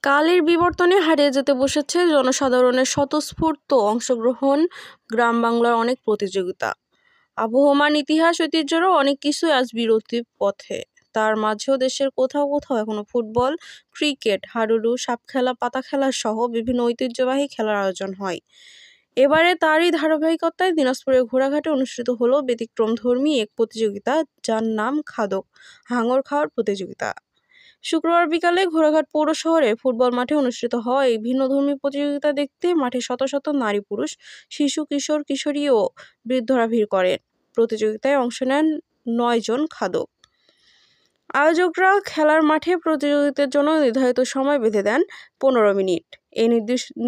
কালের বিবর্তনে হারিয়ে যেতে বসেছে জনসাধারণের স্বতঃস্ফূর্ত অংশগ্রহণ, গ্রাম বাংলার অনেক প্রতিযোগিতা। আবহমান ইতিহাস ঐতিহ্যেরও অনেক কিছুই আজ বিরতির পথে। তার মাঝেও দেশের কোথাও কোথাও এখনো ফুটবল, ক্রিকেট, হাডুডু, সাপ খেলা, পাতা খেলা সহ বিভিন্ন ঐতিহ্যবাহী খেলার আয়োজন হয়। এবারে তারই ধারাবাহিকতায় দিনাজপুরের ঘোড়াঘাটে অনুষ্ঠিত হলো ব্যতিক্রমধর্মী এক প্রতিযোগিতা, যার নাম খাদক হাঙর খাওয়ার প্রতিযোগিতা। শুক্রবার বিকালে ঘোড়াঘাট পৌর শহরে ফুটবল মাঠে অনুষ্ঠিত হওয়া এই ভিন্নধর্মী প্রতিযোগিতা দেখতে মাঠে শত শত নারী পুরুষ, শিশু কিশোর কিশোরী ও বৃদ্ধরা ভিড় করেন। প্রতিযোগিতায় অংশ নেন 9 জন খাদক। আয়োজকরা খেলার মাঠে প্রতিযোগিতার জন্য নির্ধারিত সময় বেঁধে দেন 15 মিনিট। এই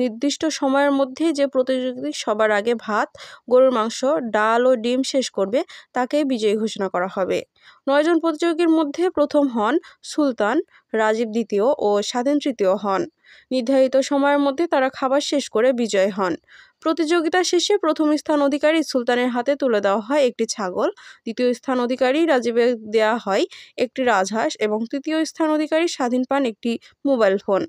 নির্দিষ্ট সময়ের মধ্যে যে প্রতিযোগী সবার আগে ভাত, গরুর মাংস, ডাল ও ডিম শেষ করবে তাকে বিজয়ী ঘোষণা করা হবে। 9 জন প্রতিযোগীর মধ্যে প্রথম হন সুলতান, রাজীব দ্বিতীয় ও স্বাধীন তৃতীয় হন। নির্ধারিত সময়ের মধ্যে তারা খাবার শেষ করে বিজয় হন। প্রতিযোগিতা শেষে প্রথম স্থান অধিকারী সুলতানের হাতে তুলে দেওয়া হয় একটি ছাগল, দ্বিতীয় স্থান অধিকারী রাজীবের দেওয়া হয় একটি রাজহাঁস এবং তৃতীয় স্থান অধিকারী স্বাধীন পান একটি মোবাইল ফোন।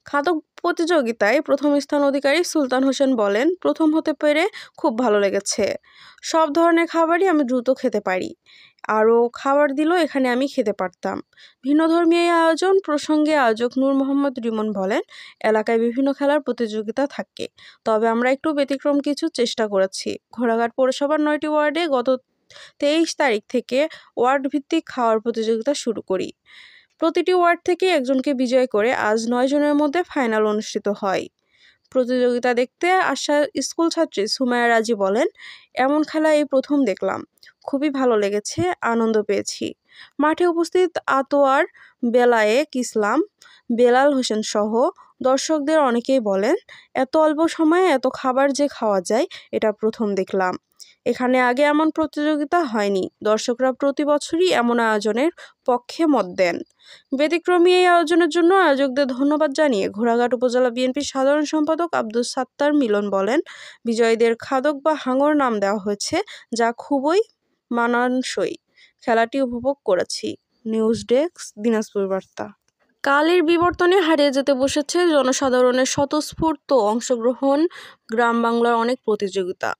খাদক প্রতিযোগিতায় প্রথম স্থান অধিকারী সুলতান হোসেন বলেন, প্রথম হতে পেরে খুব ভালো লেগেছে। সব ধরনের খাবারই আমি দ্রুত খেতে পারি। আরও খাবার দিলেও এখানে আমি খেতে পারতাম। ভিন্নধর্মী এই আয়োজন প্রসঙ্গে আয়োজক নূর মোহাম্মদ রিমন বলেন, এলাকায় বিভিন্ন খেলার প্রতিযোগিতা থাকে, তবে আমরা একটু ব্যতিক্রম কিছু চেষ্টা করেছি। ঘোড়াঘাট পৌরসভার 9টি ওয়ার্ডে গত 23 তারিখ থেকে ওয়ার্ড ভিত্তিক খাওয়ার প্রতিযোগিতা শুরু করি। প্রতিটি ওয়ার্ড থেকে একজনকে বিজয় করে আজ 9 জনের মধ্যে ফাইনাল অনুষ্ঠিত হয়। প্রতিযোগিতা দেখতে আসা স্কুল ছাত্রী সুমাইয়া রাজি বলেন, এমন খেলা এই প্রথম দেখলাম। খুবই ভালো লেগেছে, আনন্দ পেয়েছি। মাঠে উপস্থিত আতোয়ার, বেলায়েক ইসলাম, বেলাল হোসেন সহ দর্শকদের অনেকেই বলেন, এত অল্প সময়ে এত খাবার যে খাওয়া যায় এটা প্রথম দেখলাম। এখানে আগে এমন প্রতিযোগিতা হয়নি। দর্শকরা প্রতি বছরই এমন আয়োজনের পক্ষে মত দেন। ব্যতিক্রমী এই আয়োজনের জন্য আয়োজকদের ধন্যবাদ জানিয়ে ঘোড়াঘাট উপজেলা বিএনপির সাধারণ সম্পাদক আব্দুস সাত্তার মিলন বলেন, বিজয়ীদের খাদক বা হাঙর নাম দেওয়া হয়েছে, যা খুবই মানানসই। খেলাটি উপভোগ করেছি। নিউজ ডেস্ক, দিনাজপুর বার্তা। কালের বিবর্তনে হারিয়ে যেতে বসেছে জনসাধারণের স্বতঃস্ফূর্ত অংশগ্রহণ, গ্রাম বাংলার অনেক প্রতিযোগিতা।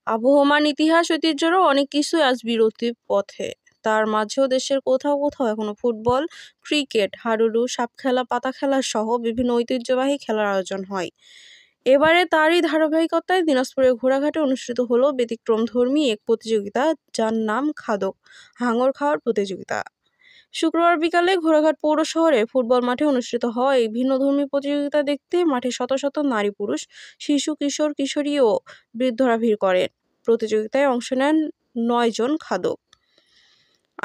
আবহমান ইতিহাস ঐতিহ্যেরও অনেক কিছুই আজ বিরতির পথে। তার মাঝেও দেশের কোথাও কোথাও এখনো ফুটবল, ক্রিকেট, হাডুডু, সাপ খেলা, পাতা খেলা সহ বিভিন্ন ঐতিহ্যবাহী খেলার আয়োজন হয়। এবারে তারই ধারাবাহিকতায় দিনাজপুরের ঘোড়াঘাটে অনুষ্ঠিত হলো ব্যতিক্রমধর্মী এক প্রতিযোগিতা, যার নাম খাদক হাঙর খাওয়ার প্রতিযোগিতা। শুক্রবার বিকালে ঘোড়াঘাট পৌর শহরে ফুটবল মাঠে অনুষ্ঠিত হওয়া এই ভিন্নধর্মী প্রতিযোগিতা দেখতে মাঠে শত শত নারী পুরুষ, শিশু কিশোর কিশোরী ও বৃদ্ধরা ভিড় করেন। প্রতিযোগিতায় অংশ নেন 9 জন খাদক।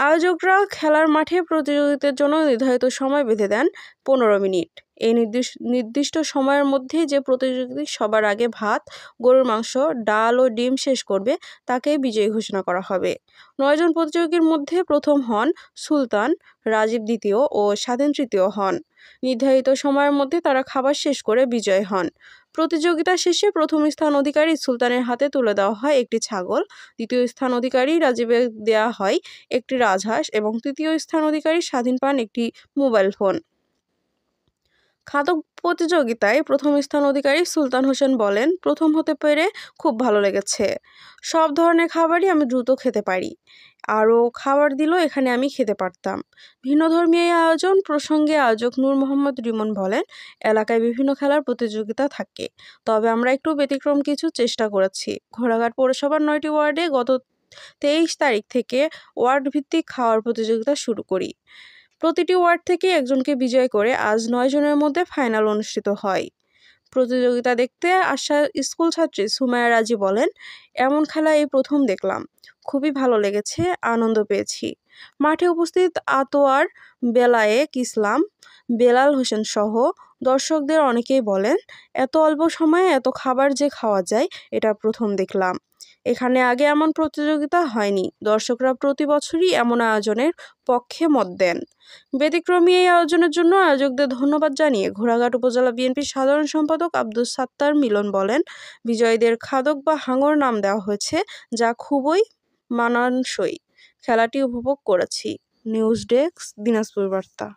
আয়োজকরা খেলার মাঠে প্রতিযোগিতার জন্য নির্ধারিত সময় বেঁধে দেন 15 মিনিট। এই নির্দিষ্ট সময়ের মধ্যে যে প্রতিযোগী সবার আগে ভাত, গরুর মাংস, ডাল ও ডিম শেষ করবে তাকে বিজয়ী ঘোষণা করা হবে। 9 জন প্রতিযোগীর মধ্যে প্রথম হন সুলতান, রাজীব দ্বিতীয় ও স্বাধীন তৃতীয় হন। নির্ধারিত সময়ের মধ্যে তারা খাবার শেষ করে বিজয় হন। প্রতিযোগিতা শেষে প্রথম স্থান অধিকারী সুলতানের হাতে তুলে দেওয়া হয় একটি ছাগল, দ্বিতীয় স্থান অধিকারী রাজীবের দেওয়া হয় একটি রাজহাঁস এবং তৃতীয় স্থান অধিকারী স্বাধীন পান একটি মোবাইল ফোন। খাদক প্রতিযোগিতায় প্রথম স্থান অধিকারী সুলতান হোসেন বলেন, প্রথম হতে পেরে খুব ভালো লেগেছে। সব ধরনের খাবারই আমি দ্রুত খেতে পারি। আরও খাবার দিলেও এখানে আমি খেতে পারতাম। ভিন্নধর্মী এই আয়োজন প্রসঙ্গে আয়োজক নূর মোহাম্মদ রিমন বলেন, এলাকায় বিভিন্ন খেলার প্রতিযোগিতা থাকে, তবে আমরা একটু ব্যতিক্রম কিছু চেষ্টা করেছি। ঘোড়াঘাট পৌরসভার 9টি ওয়ার্ডে গত 23 তারিখ থেকে ওয়ার্ড ভিত্তিক খাওয়ার প্রতিযোগিতা শুরু করি। প্রতিটি ওয়ার্ড থেকে একজনকে বিজয় করে আজ 9 জনের মধ্যে ফাইনাল অনুষ্ঠিত হয়। প্রতিযোগিতা দেখতে আসা স্কুল ছাত্রী সুমাইয়া রাজি বলেন, এমন খেলা এই প্রথম দেখলাম। খুবই ভালো লেগেছে, আনন্দ পেয়েছি। মাঠে উপস্থিত আতোয়ার, বেলায়েক ইসলাম, বেলাল হোসেন সহ দর্শকদের অনেকেই বলেন, এত অল্প সময়ে এত খাবার যে খাওয়া যায় এটা প্রথম দেখলাম। এখানে আগে এমন প্রতিযোগিতা হয়নি। দর্শকরা প্রতি বছরই এমন আয়োজনের পক্ষে মত দেন। ব্যতিক্রমী এই আয়োজনের জন্য আয়োজকদের ধন্যবাদ জানিয়ে ঘোড়াঘাট উপজেলা বিএনপির সাধারণ সম্পাদক আব্দুস সাত্তার মিলন বলেন, বিজয়ীদের খাদক বা হাঙর নাম দেওয়া হয়েছে, যা খুবই মানানসই। খেলাটি উপভোগ করেছি। নিউজ ডেস্ক, দিনাজপুর বার্তা।